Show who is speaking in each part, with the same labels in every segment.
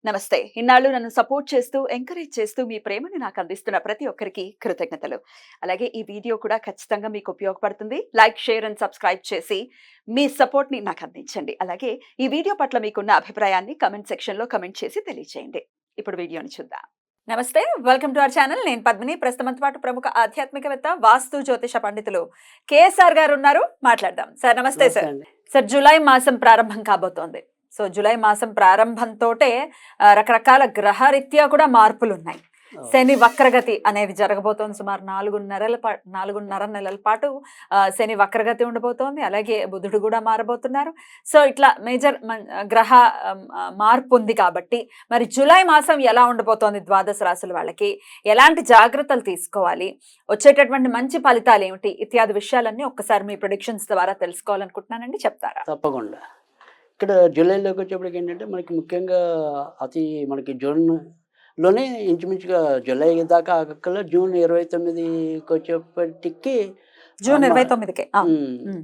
Speaker 1: నమస్తే. ఇన్నాళ్ళు నన్ను సపోర్ట్ చేస్తూ, ఎంకరేజ్ చేస్తూ మీ ప్రేమని నాకు అందిస్తున్న ప్రతి ఒక్కరికి కృతజ్ఞతలు. అలాగే ఈ వీడియో కూడా ఖచ్చితంగా మీకు ఉపయోగపడుతుంది. లైక్, షేర్ అండ్ సబ్స్క్రైబ్ చేసి మీ సపోర్ట్‌ని నాకు అందించండి. అలాగే ఈ వీడియో పట్ల మీకున్న అభిప్రాయాన్ని కామెంట్ సెక్షన్‌లో కామెంట్ చేసి తెలియజేయండి. ఇప్పుడు వీడియోని చూద్దాం. నమస్తే. Welcome to our channel. నేను పద్మిని. ప్రస్తుతంతో పాటు ప్రముఖ ఆధ్యాత్మికవేత్త, వాస్తు జ్యోతిష పండితులు కేఎస్ఆర్ గారు ఉన్నారు. మాట్లాడదాం. సార్ నమస్తే
Speaker 2: నమస్తే
Speaker 1: సార్.
Speaker 2: అండి.
Speaker 1: సార్ జూలై మాసం ప్రారంభం కాబోతోంది. సో జూలై మాసం ప్రారంభంతోటే రకరకాల గ్రహరీత్యా కూడా మార్పులున్నాయి. శని వక్రగతి అనేది జరగబోతోంది. సుమారు 4.5 నెలల పాటు శని వక్రగతి ఉండబోతోంది. అలాగే బుధుడు కూడా మారబోతున్నారు. సో ఇట్లా మేజర్ గ్రహ మార్పు ఉంది కాబట్టి మరి జూలై మాసం ఎలా ఉండబోతోంది ద్వాదశ రాశుల వాళ్ళకి, ఎలాంటి జాగ్రత్తలు తీసుకోవాలి, వచ్చేటటువంటి మంచి ఫలితాలు ఏమిటి ఇత్యాది విషయాలన్నీ ఒక్కసారి మీ ప్రొడిక్షన్స్ ద్వారా తెలుసుకోవాలనుకుంటున్నానండి. చెప్తారా?
Speaker 2: తప్పకుండా. ఇక్కడ జూలైలోకి వచ్చేప్పటికి ఏంటంటే మనకి ముఖ్యంగా మనకి జూన్‌లోనే ఇంచుమించుగా జూలై దాకా ఆగక్కల్లా జూన్ 29కి వచ్చేప్పటికి
Speaker 1: జూన్
Speaker 2: మ
Speaker 1: 29కే.
Speaker 2: హ్మ్.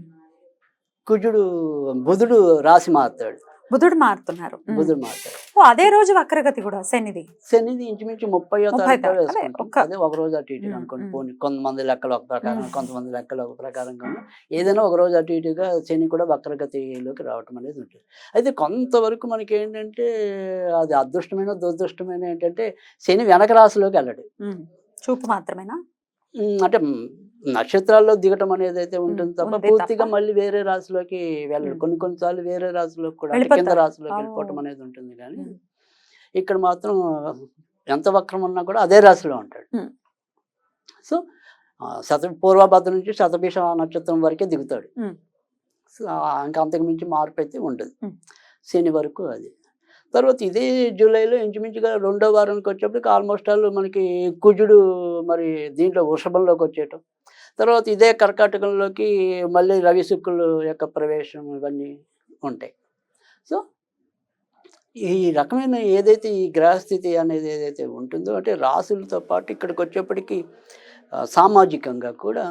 Speaker 2: బుధుడు రాశి మారుతాడు.
Speaker 1: బుధుడు మారుతున్నారు.
Speaker 2: బుధుడు మారుతాడు.
Speaker 1: అదే రోజు వక్రగతి కూడా శనిది.
Speaker 2: శనిది ఇంచుమించు 30వ తారీఖు కూడా వేసుకుంటాం. అదే ఒక రోజు అటు ఇటుగా అనుకోండి. పోనీ కొంతమంది లెక్కలు ఒక ప్రకారం, కొంతమంది లెక్కలు ఒక ప్రకారంగా ఏదైనా ఒక రోజు అటు ఇటుగా శని కూడా వక్రగతిలోకి రావటం అనేది ఉంటుంది. అయితే కొంతవరకు మనకి ఏంటంటే అది అదృష్టమైన దురదృష్టమైన ఏంటంటే శని వెనక రాశిలోకి వెళ్ళడు.
Speaker 1: చూపు మాత్రమేనా?
Speaker 2: అంటే నక్షత్రాల్లో దిగటం అనేది అయితే ఉంటుంది తప్ప పూర్తిగా మళ్ళీ వేరే రాశిలోకి వెళ్ళడు. కొన్నిసార్లు వేరే రాశిలోకి కూడా కింద రాశిలోకి వెళ్ళిపోవటం అనేది ఉంటుంది. కానీ ఇక్కడ మాత్రం ఎంత వక్రం ఉన్నా కూడా అదే రాశిలో ఉంటాడు. సో పూర్వభద్ర నుంచి శతభిష నక్షత్రం వరకే దిగుతాడు. సో ఇంకా అంతకు మించి మార్పు అయితే ఉండదు శని వరకు. అది తర్వాత ఇదే జూలైలో ఇంచుమించుగా 2వ వారానికి వచ్చేప్పటికి ఆల్మోస్ట్ ఆల్ మనకి కుజుడు మరి దీంట్లో వృషభంలోకి వచ్చేయటం, తర్వాత ఇదే కర్కాటకంలోకి మళ్ళీ రవి శుక్రుల యొక్క ప్రవేశం ఇవన్నీ ఉంటాయి. సో ఈ రకమైన ఏదైతే ఈ గ్రహస్థితి అనేది ఏదైతే ఉంటుందో అంటే రాశులతో పాటు ఇక్కడికి వచ్చేప్పటికి సామాజికంగా కూడా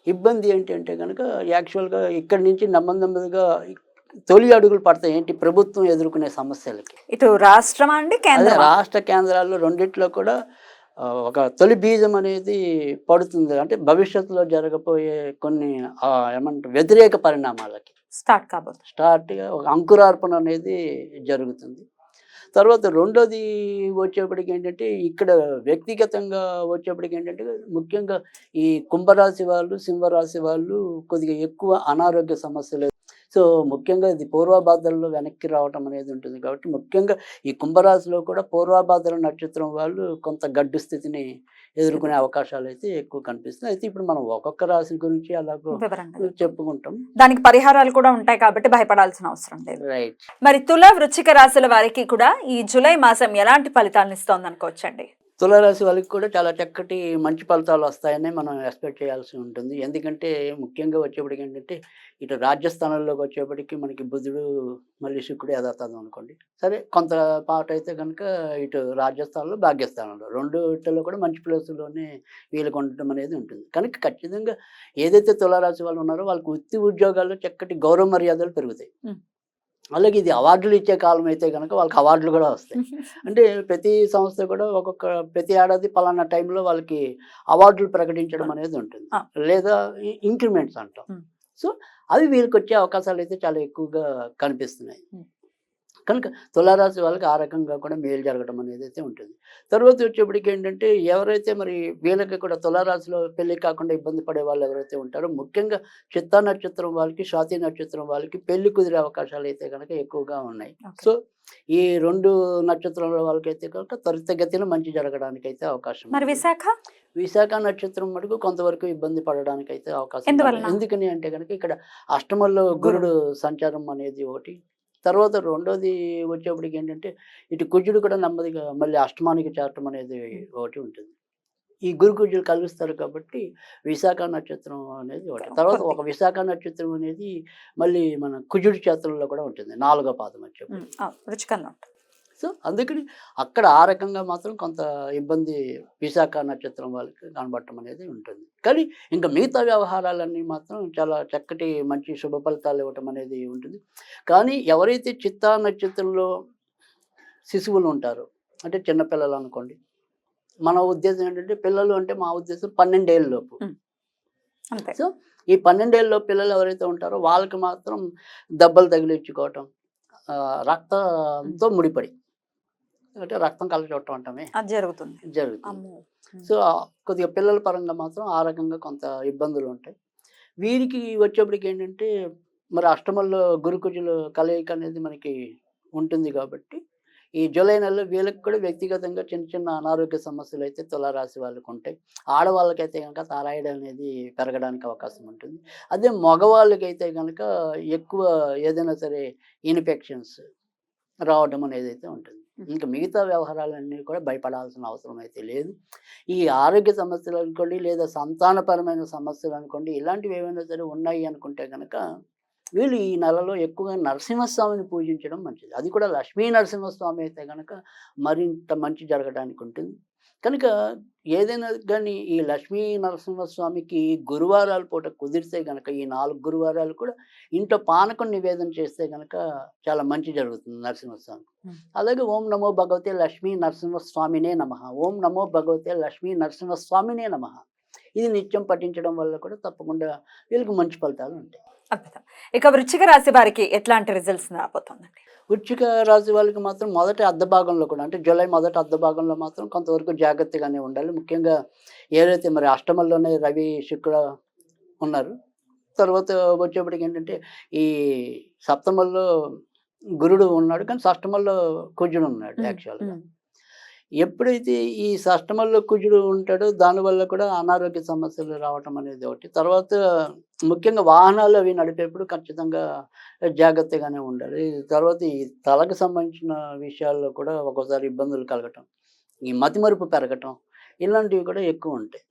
Speaker 2: ఇబ్బంది ఏంటంటే కనుక యాక్చువల్గా ఇక్కడి నుంచి నెమ్మదిగా తొలి అడుగులు పడతాయి. ఏంటి ప్రభుత్వం ఎదుర్కొనే సమస్యలకి.
Speaker 1: ఇటు రాష్ట్రం అండి,
Speaker 2: అదే రాష్ట్ర కేంద్రాల్లో రెండిట్లో కూడా ఒక తొలి బీజం అనేది పడుతుంది. అంటే భవిష్యత్తులో జరగబోయే కొన్ని ఏమంటారు వ్యతిరేక పరిణామాలకి స్టార్ట్గా ఒక అంకురార్పణ అనేది జరుగుతుంది. తర్వాత రెండోది వచ్చేప్పటికి ఏంటంటే ఇక్కడ వ్యక్తిగతంగా వచ్చేప్పటికి ఏంటంటే ముఖ్యంగా ఈ కుంభరాశి వాళ్ళు, సింహరాశి వాళ్ళు కొద్దిగా ఎక్కువ అనారోగ్య సమస్యలు. సో ముఖ్యంగా ఇది పూర్వభాద్రలో వెనక్కి రావటం అనేది ఉంటుంది కాబట్టి ముఖ్యంగా ఈ కుంభరాశిలో కూడా పూర్వభాద్ర నక్షత్రం వాళ్ళు కొంత గడ్డు స్థితిని ఎదుర్కొనే అవకాశాలు అయితే ఎక్కువ కనిపిస్తున్నాయి. అయితే ఇప్పుడు మనం ఒక్కొక్క రాశి గురించి అలాగో చెప్పుకుంటాం.
Speaker 1: దానికి పరిహారాలు కూడా ఉంటాయి కాబట్టి భయపడాల్సిన అవసరం లేదు.
Speaker 2: రైట్.
Speaker 1: మరి తుల, వృశ్చిక రాశుల వారికి కూడా ఈ జూలై మాసం ఎలాంటి ఫలితాలను ఇస్తోంది అనుకోవచ్చండి?
Speaker 2: తులారాశి వాళ్ళకి కూడా చాలా చక్కటి మంచి ఫలితాలు వస్తాయని మనం ఎక్స్పెక్ట్ చేయాల్సి ఉంటుంది. ఎందుకంటే ముఖ్యంగా వచ్చేప్పటికి ఏంటంటే ఇటు రాజ్యస్థానంలోకి వచ్చేప్పటికి మనకి బుధుడు మళ్ళీ శుక్రుడు యథాతథం అనుకోండి. సరే కొంత పాట అయితే కనుక ఇటు రాజ్యస్థానంలో, భాగ్యస్థానంలో రెండులో కూడా మంచి ప్లేసుల్లోనే వీళ్ళకి ఉండటం అనేది ఉంటుంది. కనుక ఖచ్చితంగా ఏదైతే తులారాశి వాళ్ళు ఉన్నారో వాళ్ళకి వృత్తి ఉద్యోగాల్లో చక్కటి గౌరవ మర్యాదలు పెరుగుతాయి. అలాగే ఇది అవార్డులు ఇచ్చే కాలం అయితే కనుక వాళ్ళకి అవార్డులు కూడా వస్తాయి. అంటే ప్రతి సంస్థ కూడా ప్రతి ఏడాది పలానా టైంలో వాళ్ళకి అవార్డులు ప్రకటించడం అనేది ఉంటుంది, లేదా ఇంక్రిమెంట్స్ అంటాం. సో అవి వీళ్ళకి వచ్చే అవకాశాలు అయితే చాలా ఎక్కువగా కనిపిస్తున్నాయి. కనుక తులారాశి వాళ్ళకి ఆ రకంగా కూడా మేలు జరగడం అనేది అయితే ఉంటుంది. తర్వాత వచ్చేప్పటికి ఏంటంటే ఎవరైతే మరి వీళ్ళకి కూడా తులారాశిలో పెళ్లి కాకుండా ఇబ్బంది పడే వాళ్ళు ఎవరైతే ఉంటారో ముఖ్యంగా చిత్తా నక్షత్రం వాళ్ళకి, స్వాతి నక్షత్రం వాళ్ళకి పెళ్లి కుదిరే అవకాశాలు అయితే కనుక ఎక్కువగా ఉన్నాయి. సో ఈ 2 నక్షత్రాల వాళ్ళకైతే కనుక త్వరితగతిన మంచి జరగడానికి అయితే అవకాశం.
Speaker 1: మరి
Speaker 2: విశాఖ నక్షత్రం మటుకు కొంతవరకు ఇబ్బంది పడడానికి అయితే అవకాశం. ఎందుకని అంటే కనుక ఇక్కడ అష్టమంలో గురుడు సంచారం అనేది ఒకటి. తర్వాత రెండోది వచ్చేప్పటికి ఏంటంటే ఇటు కుజుడు కూడా నెమ్మదిగా మళ్ళీ అష్టమానికి చేరటం అనేది ఒకటి ఉంటుంది. ఈ గురు కుజులు కలుస్తారు కాబట్టి విశాఖ నక్షత్రం అనేది ఒకటి. తర్వాత ఒక విశాఖ నక్షత్రం అనేది మళ్ళీ మన కుజుడి చేతుల్లో కూడా ఉంటుంది, 4వ పాదం వచ్చేప్పటికి. సో అందుకని అక్కడ ఆ రకంగా మాత్రం కొంత ఇబ్బంది విశాఖ నక్షత్రం వాళ్ళకి కనబడటం అనేది ఉంటుంది. కానీ ఇంకా మిగతా వ్యవహారాలన్నీ మాత్రం చాలా చక్కటి మంచి శుభ ఫలితాలు ఇవ్వటం అనేది ఉంటుంది. కానీ ఎవరైతే చిత్తా నక్షత్రంలో శిశువులు ఉంటారు, అంటే చిన్నపిల్లలు అనుకోండి. మన ఉద్దేశం ఏంటంటే పిల్లలు అంటే మా ఉద్దేశం 12 ఏళ్ళ లోపు.
Speaker 1: అంతే.
Speaker 2: సో ఈ 12 ఏళ్ళ పిల్లలు ఎవరైతే ఉంటారో వాళ్ళకి మాత్రం దెబ్బలు తగిలించుకోవటం, రక్తంతో ముడిపడి, అంటే రక్తం కలచోటం అంటామే,
Speaker 1: అది జరుగుతుంది.
Speaker 2: జరుగుతుంది.
Speaker 1: అమ్మో.
Speaker 2: సో కొద్దిగా పిల్లల పరంగా మాత్రం ఆ రకంగా కొంత ఇబ్బందులు ఉంటాయి. వీరికి వచ్చేప్పటికి ఏంటంటే మరి అష్టమంలో గురుకుజుల కలయిక అనేది మనకి ఉంటుంది కాబట్టి ఈ జూలై నెలలో వీళ్ళకి కూడా వ్యక్తిగతంగా చిన్న చిన్న అనారోగ్య సమస్యలు అయితే తులారాశి వాళ్ళకు ఉంటాయి. ఆడవాళ్ళకైతే కనుక థైరాయిడ్ అనేది పెరగడానికి అవకాశం ఉంటుంది. అదే మగవాళ్ళకైతే కనుక ఎక్కువ ఏదైనా సరే ఇన్ఫెక్షన్స్ రావడం అనేది అయితే ఉంటుంది. ఇంకా మిగతా వ్యవహారాలన్నీ కూడా భయపడాల్సిన అవసరం అయితే లేదు. ఈ ఆరోగ్య సమస్యలు అనుకోండి, లేదా సంతానపరమైన సమస్యలు అనుకోండి, ఇలాంటివి ఏమైనా సరే ఉన్నాయి అనుకుంటే కనుక వీళ్ళు ఈ నెలలో ఎక్కువగా నరసింహస్వామిని పూజించడం మంచిది. అది కూడా లక్ష్మీ నరసింహస్వామి అయితే కనుక మరింత మంచి జరగడానికి ఉంటుంది. కనుక ఏదైనా కానీ ఈ లక్ష్మీ నరసింహస్వామికి గురువారాల పూట కుదిరితే గనక ఈ 4 గురువారాలు కూడా ఇంట్లో పానకం నివేదన చేస్తే గనక చాలా మంచి జరుగుతుంది నరసింహస్వామి. అలాగే ఓం నమో భగవతే లక్ష్మీ నరసింహస్వామినే నమః, ఓం నమో భగవతే లక్ష్మీ నరసింహస్వామినే నమః, ఇది నిత్యం పఠించడం వల్ల కూడా తప్పకుండా వీళ్ళకి మంచి ఫలితాలు ఉంటాయి.
Speaker 1: అద్భుతం. ఇక వృశ్చిక రాశి వారికి ఎట్లాంటి రిజల్ట్స్ రాబోతుందండి?
Speaker 2: వృశ్చిక రాశి వాళ్ళకి మాత్రం మొదటి అర్ధ భాగంలో కూడా, అంటే జూలై మొదటి అర్ధ భాగంలో మాత్రం కొంతవరకు జాగ్రత్తగానే ఉండాలి. ముఖ్యంగా ఏదైతే మరి అష్టమంలోనే రవి శుక్ర ఉన్నారు, తర్వాత వచ్చేప్పటికి ఏంటంటే ఈ సప్తమంలో గురుడు ఉన్నాడు, కానీ షష్టమంలో కుజుడు ఉన్నాడు యాక్చువల్గా. ఎప్పుడైతే ఈ షష్టమంలో కుజుడు ఉంటాడో దానివల్ల కూడా అనారోగ్య సమస్యలు రావటం అనేది ఒకటి. తర్వాత ముఖ్యంగా వాహనాలు అవి నడిపేప్పుడు ఖచ్చితంగా జాగ్రత్తగానే ఉండాలి. తర్వాత ఈ తలకు సంబంధించిన విషయాల్లో కూడా ఒక్కోసారి ఇబ్బందులు కలగటం, ఈ మతిమరుపు పెరగటం, ఇలాంటివి కూడా ఎక్కువ ఉంటాయి.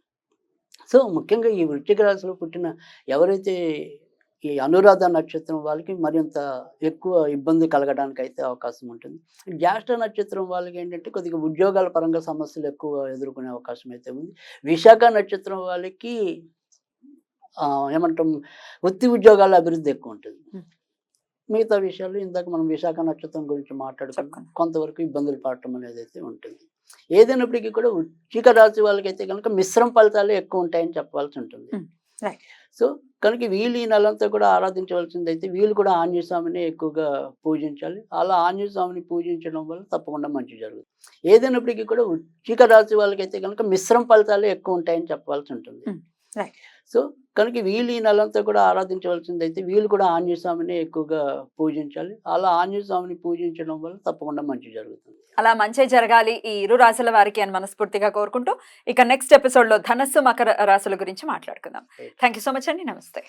Speaker 2: సో ముఖ్యంగా ఈ వృశ్చిక రాశిలో పుట్టిన ఎవరైతే ఈ అనురాధ నక్షత్రం వాళ్ళకి మరింత ఎక్కువ ఇబ్బంది కలగడానికి అయితే అవకాశం ఉంటుంది. జ్యేష్ఠ నక్షత్రం వాళ్ళకి ఏంటంటే కొద్దిగా ఉద్యోగాల పరంగా సమస్యలు ఎక్కువ ఎదుర్కొనే అవకాశం అయితే ఉంది. విశాఖ నక్షత్రం వాళ్ళకి ఏమంటాం, వృత్తి ఉద్యోగాల అభివృద్ధి ఎక్కువ ఉంటుంది. మిగతా విషయాలు ఇందాక మనం విశాఖ నక్షత్రం గురించి మాట్లాడుకున్నాం, కొంతవరకు ఇబ్బందులు పడటం అనేది అయితే ఉంటుంది. ఏదైనప్పటికీ కూడా వృశ్చిక రాశి వాళ్ళకైతే కనుక మిశ్రమ ఫలితాలు ఎక్కువ ఉంటాయని చెప్పాల్సి ఉంటుంది. సో కనుక వీళ్ళు ఈ నెలంతా కూడా ఆరాధించవలసింది అయితే వీళ్ళు కూడా ఆంజనేయ స్వామిని ఎక్కువగా పూజించాలి. అలా ఆంజనేయ స్వామిని పూజించడం వల్ల తప్పకుండా మంచి జరుగుతుంది. ఏదైనప్పటికీ కూడా వృశ్చిక రాశి వాళ్ళకైతే కనుక మిశ్రమ ఫలితాలు ఎక్కువ ఉంటాయని చెప్పాల్సి ఉంటుంది. సో కనుక వీళ్ళు ఈ నెలంతా కూడా ఆరాధించవలసింది అయితే వీళ్ళు కూడా ఆంజనేయ స్వామిని ఎక్కువగా పూజించాలి. అలా ఆంజనేయ స్వామిని పూజించడం వల్ల తప్పకుండా మంచి జరుగుతుంది.
Speaker 1: అలా మంచి జరగాలి ఈ ఇరు రాశుల వారికి అని మనస్ఫూర్తిగా కోరుకుంటూ ఇక నెక్స్ట్ ఎపిసోడ్ లో ధనస్సు మకర రాశుల గురించి మాట్లాడుకుందాం. థ్యాంక్ యూ సో మచ్ అండి. నమస్తే.